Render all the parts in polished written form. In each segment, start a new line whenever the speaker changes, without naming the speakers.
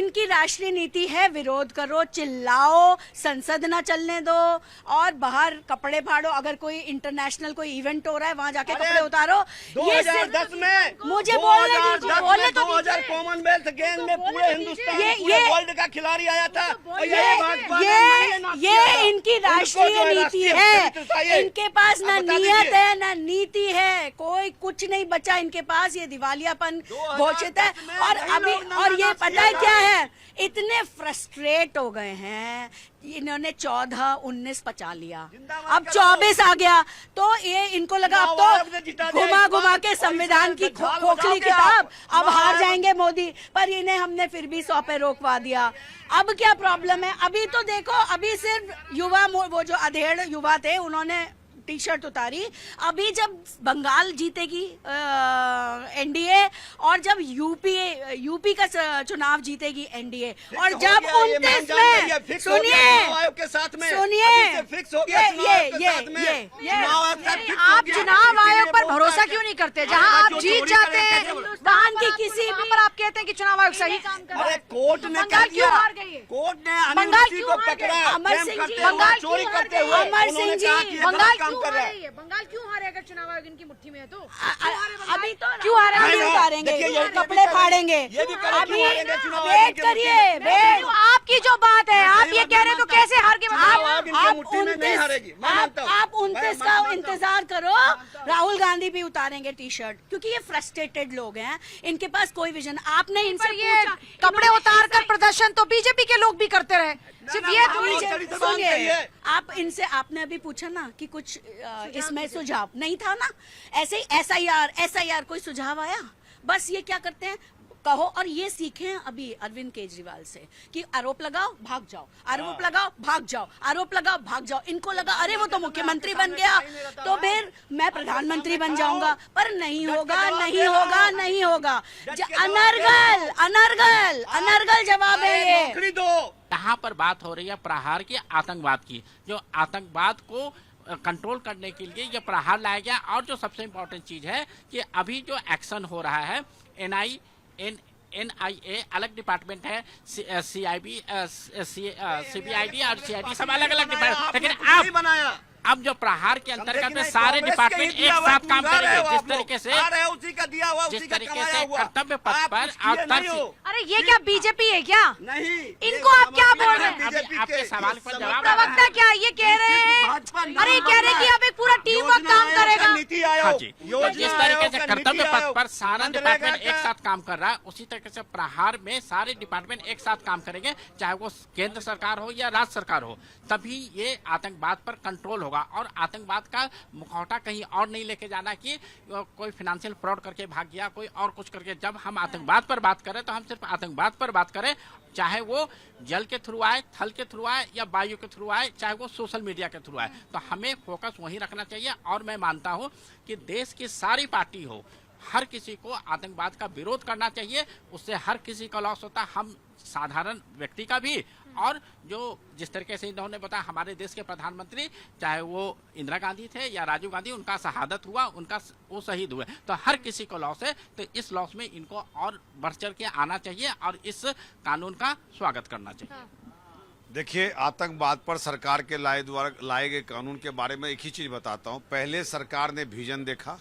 इनकी राष्ट्रीय नीति है विरोध करो, चिल्लाओ, संसद ना चलने दो और बाहर कपड़े फाड़ो। अगर कोई इंटरनेशनल कोई इवेंट हो रहा है वहां जाके कपड़े उतारो।
2010 में
मुझे बोलने दीजिए, बोलने तो
2000 कॉमनवेल्थ गेम में पूरे हिंदुस्तान पूरे वर्ल्ड का खिलाड़ी आया था।
ये इनकी राष्ट्रीय नीति है। इनके पास ना नियत है ना नीति है, कोई कुछ नहीं बचा इनके पास। ये दिवालियापन घोषित है। और अभी और ये पता है क्या है, इतने फ्रस्ट्रेट हो गए हैं, इन्होंने 14, 19 पचा लिया, अब 24 आ गया। तो ये इनको लगा अब तो घुमा घुमा के संविधान की खोखली किताब, अब हार जाएंगे मोदी। पर इन्हें हमने फिर भी 100 पे रोकवा दिया। अब क्या प्रॉब्लम है? अभी तो देखो, अभी सिर्फ युवा, वो जो अधेड़ युवा थे उन्होंने टी शर्ट उतारी। अभी जब बंगाल जीतेगी एनडीए, और जब यूपी का चुनाव जीतेगी एनडीए, और जब 29 में सुनिए
आप चुनाव आयोग पर भरोसा क्यों नहीं करते? जहां आप जीत जाते हैं
हिंदुस्तान की किसी
पर आप कहते हैं कि चुनाव आयोग सही काम कर रहा है।
कोर्ट ने
बंगाल क्यों हार गई है?
कोर्ट ने
बंगाल
को
क्यों हार
पकड़ा,
गई?
अमर सिंह जी,
बंगाल
चोरी
क्यों हार
करते
गई?
हुए
अमर सिंह जी,
बंगाल
काम
क्यों
कर
हार
रहा है।
रही है? बंगाल क्यों हारे अगर चुनाव आयोग इनकी मुट्ठी में है तो?
अभी तो
क्यों हारे?
नहीं उतारेंगे, कपड़े फाड़ेंगे। अभी वेट करिए, वेट।
आपकी जो बात है, आप ये कह रहे हैं तो कैसे हार के
आप 29 का इंतजार करो। राहुल गांधी भी उतारेंगे टी शर्ट, क्योंकि ये फ्रस्ट्रेटेड लोग हैं, इनके पास कोई विजन। आपने इनसे
ये कपड़े उतार कर प्रदर्शन तो बीजेपी के लोग भी करते रहे, सिर्फ ये
सुनिए, आप इनसे, आपने अभी पूछा ना कि कुछ इसमें सुझाव नहीं था ना। ऐसे ही एसआईआर कोई सुझाव आया? बस ये क्या करते हैं, कहो। और ये सीखे अभी अरविंद केजरीवाल से कि आरोप लगाओ भाग जाओ, आरोप लगाओ भाग जाओ, आरोप लगाओ भाग जाओ। इनको लगा अरे वो तो मुख्यमंत्री बन गया तो फिर मैं प्रधानमंत्री बन जाऊंगा, पर नहीं होगा, नहीं होगा, नहीं होगा। अनर्गल अनर्गल अनर्गल जवाब है ये।
यहाँ पर बात हो रही है प्रहार की, आतंकवाद की। जो आतंकवाद को कंट्रोल करने के लिए ये प्रहार लाया गया। और जो सबसे इम्पोर्टेंट चीज है कि अभी जो एक्शन हो रहा है, NIA अलग डिपार्टमेंट है, CIB, CBID और CID सब अलग अलग डिपार्टमेंट, लेकिन अब जो प्रहार के अंतर्गत में सारे डिपार्टमेंट एक साथ काम करेंगे। जिस तरीके से कर्तव्य पथ पर।
अरे ये क्या बीजेपी है क्या?
नहीं,
इनको आप क्या बोल रहे हैं?
आपके सवाल का जवाब
प्रवक्ता क्या ये कह रहे हैं? अरे कह रहे कि अब एक पूरा टीम वर्क काम करेगा।
नीति
हाँ
आयोग,
जी, जिस तरीके से कर्तव्य पथ पर सारा डिपार्टमेंट एक साथ काम कर रहा है, उसी तरीके से प्रहार में सारे डिपार्टमेंट एक साथ काम करेंगे, चाहे वो केंद्र सरकार हो या राज्य सरकार हो। तभी ये आतंकवाद पर कंट्रोल होगा। और आतंकवाद का मुखौटा कहीं और नहीं लेके जाना कि कोई फाइनेंशियल फ्रॉड करके भाग गया, कोई और कुछ करके। जब हम आतंकवाद पर बात करें तो हम सिर्फ आतंकवाद पर बात करें, चाहे वो जल के थ्रू आए, थल के थ्रू आए या वायु के थ्रू आए, चाहे वो सोशल मीडिया के थ्रू आए। तो हमें फोकस वहीं रखना चाहिए। और मैं मानता हूं कि देश की सारी पार्टी हो, हर किसी को आतंकवाद का विरोध करना चाहिए। उससे हर किसी का लॉस होता है, हम साधारण व्यक्ति का भी। और जो जिस तरीके से इन्होंने बताया, हमारे देश के प्रधानमंत्री, चाहे वो इंदिरा गांधी थे या राजीव गांधी, उनका शहादत हुआ, वो शहीद हुए। तो हर किसी को लॉस है, तो इस लॉस में इनको और बढ़ चढ़ के आना चाहिए और इस कानून का स्वागत करना चाहिए।
देखिए, आतंकवाद पर सरकार के लाए गए कानून के बारे में एक ही चीज बताता हूं। पहले सरकार ने विजन देखा,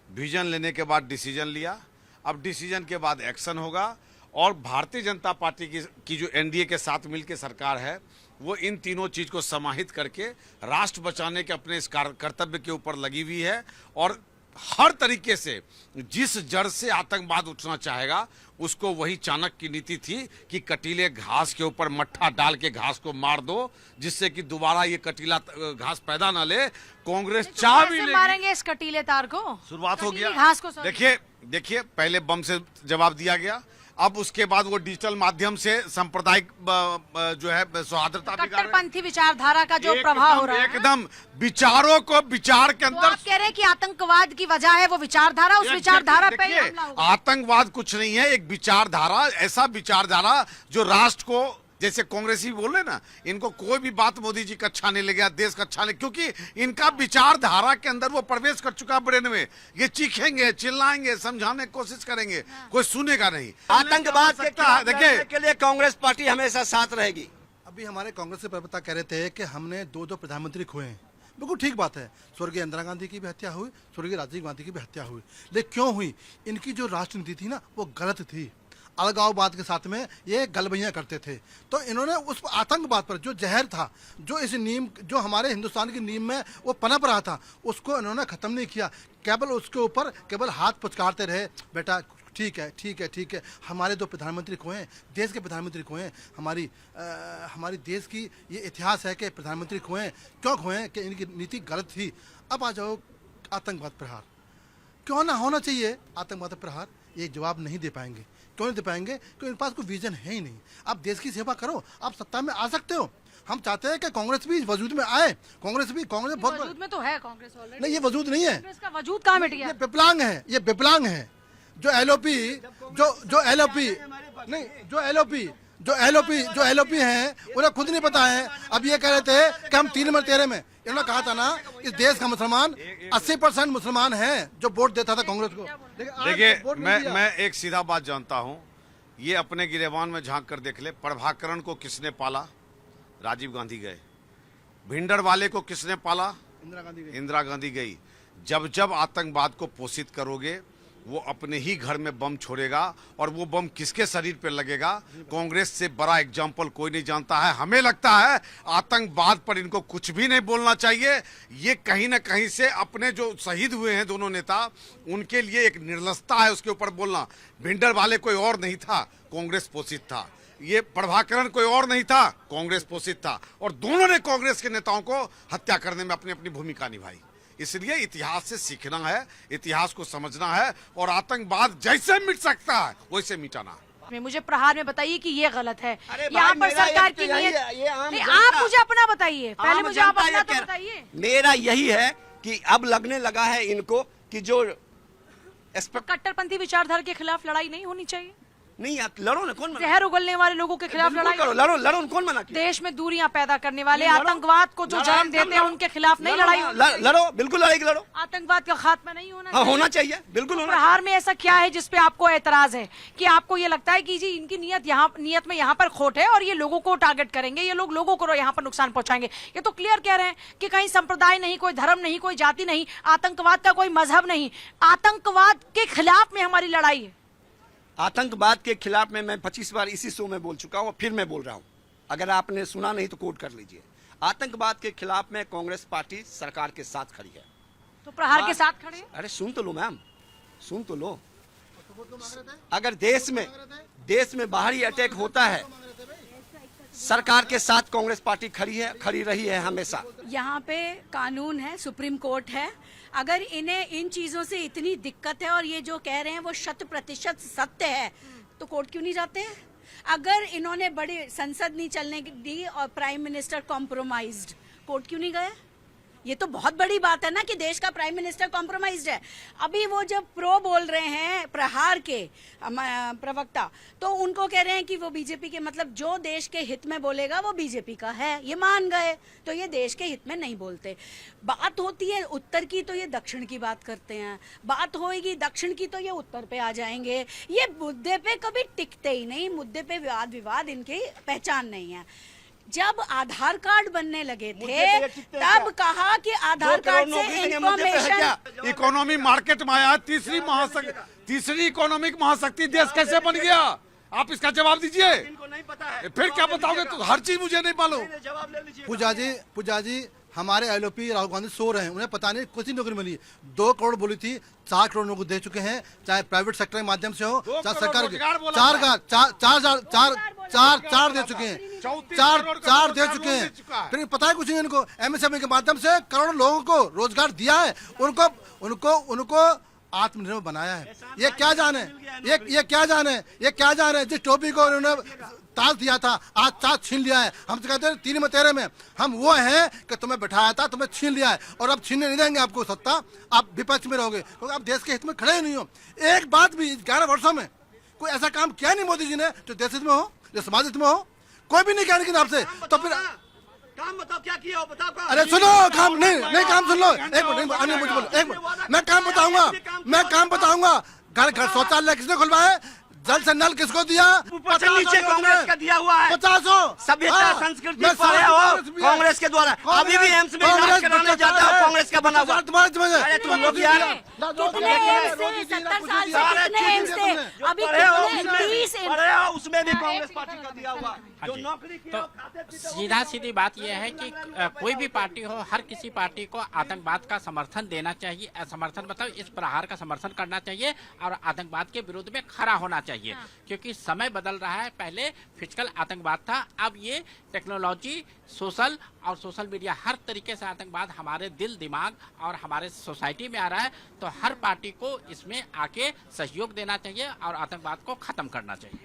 विजन लेने के बाद डिसीजन लिया, अब डिसीजन के बाद एक्शन होगा। और भारतीय जनता पार्टी की जो एनडीए के साथ मिलकर सरकार है, वो इन तीनों चीज को समाहित करके राष्ट्र बचाने के अपने इस कर्तव्य के ऊपर लगी हुई है। और हर तरीके से जिस जड़ से आतंकवाद उठना चाहेगा, उसको वही चाणक्य की नीति थी कि कटीले घास के ऊपर मट्ठा डाल के घास को मार दो, जिससे कि दोबारा ये कटीला घास पैदा ना ले। कांग्रेस चाह भी
मारेंगे इस कटीले तार को।
शुरुआत हो गया
घास को।
देखिए पहले बम से जवाब दिया गया, अब उसके बाद वो डिजिटल माध्यम से सांप्रदायिक जो है सौहार्दता,
कट्टरपंथी विचारधारा का जो प्रभाव हो रहा है,
एकदम विचारों को विचार के अंदर।
तो आप कह रहे हैं कि आतंकवाद की वजह है वो विचारधारा, उस विचारधारा पे ही हमला होगा।
आतंकवाद कुछ नहीं है, एक विचारधारा, ऐसा विचारधारा जो राष्ट्र को जैसे कांग्रेसी बोल रहे ना, इनको कोई भी बात मोदी जी का अच्छा नहीं लगेगा, देश का अच्छा नहीं, क्योंकि इनका विचारधारा के अंदर वो प्रवेश कर चुका ब्रेन में। ये चीखेंगे, चिल्लाएंगे, समझाने की कोशिश करेंगे, कोई सुनेगा नहीं।
आतंकवाद के खिलाफ लड़ने के लिए कांग्रेस पार्टी हमेशा साथ रहेगी।
अभी हमारे कांग्रेस के प्रवक्ता कह रहे थे कि हमने दो प्रधानमंत्री खोए हैं। बिल्कुल ठीक बात है, स्वर्गीय इंदिरा गांधी की भी हत्या हुई, स्वर्गीय राजीव गांधी की भी हत्या हुई, लेकिन क्यों हुई? इनकी जो राजनीति थी ना वो गलत थी। अलगाववाद के साथ में ये गलबैयाँ करते थे, तो इन्होंने उस आतंकवाद पर जो जहर था, जो इस नीम, जो हमारे हिंदुस्तान की नीम में वो पनप रहा था, उसको इन्होंने ख़त्म नहीं किया। केवल उसके ऊपर केवल हाथ पुचकारते रहे, बेटा ठीक है ठीक है ठीक है। हमारे दो प्रधानमंत्री खोए, देश के प्रधानमंत्री खोए, हमारी देश की ये इतिहास है कि प्रधानमंत्री खोए। क्यों खोए? कि इनकी नीति गलत थी। अब आ जाओ आतंकवाद प्रहार, क्यों ना होना चाहिए आतंकवाद प्रहार? ये जवाब नहीं दे पाएंगे। क्यों नहीं दे पाएंगे? क्योंकि इनके पास कोई विजन है ही नहीं। आप देश की सेवा करो, आप सत्ता में आ सकते हो। हम चाहते हैं कि कांग्रेस भी वजूद में आए। कांग्रेस बहुत
वजूद में तो है कांग्रेस ऑलरेडी।
नहीं, ये वजूद नहीं है,
कांग्रेस का वजूद कहाँ मिट गया?
ये विकलांग है, ये विकलांग है। जो एलओपी हैं उन्हें खुद नहीं पता है। अब ये कह रहे थे कि हम 3 नंबर 13 में, इन्होंने कहा था ना इस देश का मुसलमान 80% मुसलमान है जो वोट देता था कांग्रेस को।
देखिए, मैं एक सीधा बात जानता हूं, ये अपने गिरेबान में झांक कर देख ले। प्रभाकरण को किसने पाला? राजीव गांधी गए। भिंडर वाले को किसने पाला? इंदिरा गांधी गई। जब जब आतंकवाद को पोषित करोगे, वो अपने ही घर में बम छोड़ेगा, और वो बम किसके शरीर पर लगेगा? कांग्रेस से बड़ा एग्जाम्पल कोई नहीं जानता है। हमें लगता है आतंकवाद पर इनको कुछ भी नहीं बोलना चाहिए। ये कहीं ना कहीं से अपने जो शहीद हुए हैं दोनों नेता, उनके लिए एक निर्लजता है उसके ऊपर बोलना। भिंडर वाले कोई और नहीं था, कांग्रेस पोषित था। ये प्रभाकरण कोई और नहीं था, कांग्रेस पोषित था, और दोनों ने कांग्रेस के नेताओं को हत्या करने में अपनी अपनी भूमिका निभाई। इसलिए इतिहास से सीखना है, इतिहास को समझना है, और आतंकवाद जैसे मिट सकता है वैसे मिटाना है।
मुझे प्रहार में बताइए कि ये गलत है।
अरे
यहाँ
भाई,
पर
मेरा
सरकार
एक तो
की
यही
नीयत
है, ये आम
नहीं,
जनता-
आप मुझे अपना बताइए पहले, मुझे आप अपना तो बताइए।
मेरा यही है कि अब लगने लगा है इनको कि जो
कट्टरपंथी विचारधारा के खिलाफ लड़ाई नहीं होनी चाहिए।
नहीं, आप लड़ो ना, कौन मना?
जहर उगलने वाले लोगों के खिलाफ
बिल्कुल
लड़ाई
करो, लड़ो, कौन मना किया?
देश में दूरियां पैदा करने वाले,
लड़ो,
आतंकवाद को जो जन्म देते हैं उनके खिलाफ नहीं लड़ाई होनी चाहिए।
लड़ो, बिल्कुल लड़ाई लड़ो।
आतंकवाद का खात्मा नहीं होना
हाँ,
चाहिए।
होना चाहिए, बिल्कुल होना
प्रहार में ऐसा क्या है जिसपे आपको एतराज है कि आपको ये लगता है कि जी इनकी नीयत में यहाँ पर खोट है और ये लोगों को टारगेट करेंगे, ये लोगों को यहाँ पर नुकसान पहुंचाएंगे? ये तो क्लियर कह रहे हैं कि कहीं संप्रदाय नहीं, कोई धर्म नहीं, कोई जाति नहीं, आतंकवाद का कोई मजहब नहीं, आतंकवाद के खिलाफ में हमारी लड़ाई है।
आतंकवाद के खिलाफ में मैं 25 बार इसी शो में बोल चुका हूँ, फिर मैं बोल रहा हूँ। अगर आपने सुना नहीं तो कोट कर लीजिए। आतंकवाद के खिलाफ में कांग्रेस पार्टी सरकार के साथ खड़ी है।
तो प्रहार के साथ खड़े हैं।
अरे सुन तो लो मैम, सुन तो लो। अगर देश में बाहरी अटैक होता है, सरकार के साथ कांग्रेस पार्टी खड़ी रही है हमेशा।
यहाँ पे कानून है, सुप्रीम कोर्ट है। अगर इन्हें इन चीजों से इतनी दिक्कत है और ये जो कह रहे हैं वो 100% सत्य है, तो कोर्ट क्यों नहीं जाते हैं? अगर इन्होंने बड़ी संसद नहीं चलने दी और प्राइम मिनिस्टर कॉम्प्रोमाइज्ड, कोर्ट क्यों नहीं गए? ये तो बहुत बड़ी बात है ना कि देश का प्राइम मिनिस्टर कॉम्प्रोमाइज्ड है। अभी वो जब प्रो बोल रहे हैं प्रहार के प्रवक्ता, तो उनको कह रहे हैं कि वो बीजेपी के, मतलब जो देश के हित में बोलेगा वो बीजेपी का है, ये मान गए, तो ये देश के हित में नहीं बोलते। बात होती है उत्तर की तो ये दक्षिण की बात करते हैं, बात होएगी दक्षिण की तो ये उत्तर पे आ जाएंगे। ये मुद्दे पे कभी टिकते ही नहीं, मुद्दे पे वाद विवाद इनकी पहचान नहीं है। जब आधार कार्ड बनने लगे थे तब कहा कि आधार कार्ड से इंफॉर्मेशन,
इकोनॉमी मार्केट में आया, तीसरी इकोनॉमिक महाशक्ति देश कैसे बन गया? आप इसका जवाब दीजिए।
इनको नहीं पता है,
फिर क्या बताओगे? तो हर चीज मुझे नहीं मालूम।
जवाब ले लीजिए।
पूजा जी हमारे एलओपी राहुल गांधी सो रहे हैं, उन्हें पता नहीं कुछ ही नौकरी मिली। 2 करोड़ बोली थी, 4 करोड़ लोगों को दे चुके हैं, चाहे प्राइवेट सेक्टर के माध्यम से हो, चाहे सरकार के। 4 दे चुके हैं, 4 दे चुके हैं। फिर पता है कुछ नहीं इनको। एमएसएमई के माध्यम से करोड़ों लोगों को रोजगार दिया है, उनको आत्मनिर्भर बनाया है। ये क्या जाने, ये क्या जाने जिस टोपी को उन्होंने ताज दिया था, आज ताज छीन लिया है। हम तो कहते हैं 3 में 13 में हम वो हैं कि तुम्हें बैठाया था, तुम्हें छीन लिया है, और अब छीनने नहीं देंगे आपको सत्ता। आप विपक्ष में रहोगे क्योंकि आप देश के हित में खड़े ही नहीं हो। एक बात भी 11 वर्षों में कोई ऐसा काम किया नहीं मोदी जी ने जो देश हित में हो, जो समाज हित में हो। कोई भी नहीं कह रही आपसे, तो फिर
काम बताओ क्या किया हो, बताओ।
अरे सुनो, काम नहीं काम सुन लो, एक मिनट मुझे बोलो, एक मिनट, मैं काम बताऊंगा। घर शौचालय किसने खुलवाया, जल से नल किसको दिया,
ऊपर से नीचे कांग्रेस का दिया हुआ है।
50
सभ्यता संस्कृति पढ़े हो कांग्रेस के द्वारा, अभी भी एम्स में इलाज कराने जाता हो कांग्रेस का बना हुआ। अरे तुम लोग यार
कितने एम्स थे 70 साल से, कितने एम्स थे, अभी कितने 30 एम्स।
पढ़े हो उसमें भी कांग्रेस पार्टी का दिया हुआ। जो नौकरी की
तो सीधा सीधी बात यह है कि कोई भी पार्टी हो, हर किसी पार्टी को आतंकवाद का समर्थन देना चाहिए, समर्थन बताओ इस प्रहार का समर्थन करना चाहिए और आतंकवाद के विरुद्ध में खड़ा होना चाहिए। क्योंकि समय बदल रहा है, पहले फिजिकल आतंकवाद था, अब ये टेक्नोलॉजी, सोशल और सोशल मीडिया, हर तरीके से आतंकवाद हमारे दिल दिमाग और हमारे सोसाइटी में आ रहा है। तो हर पार्टी को इसमें आके सहयोग देना चाहिए और आतंकवाद को खत्म करना चाहिए।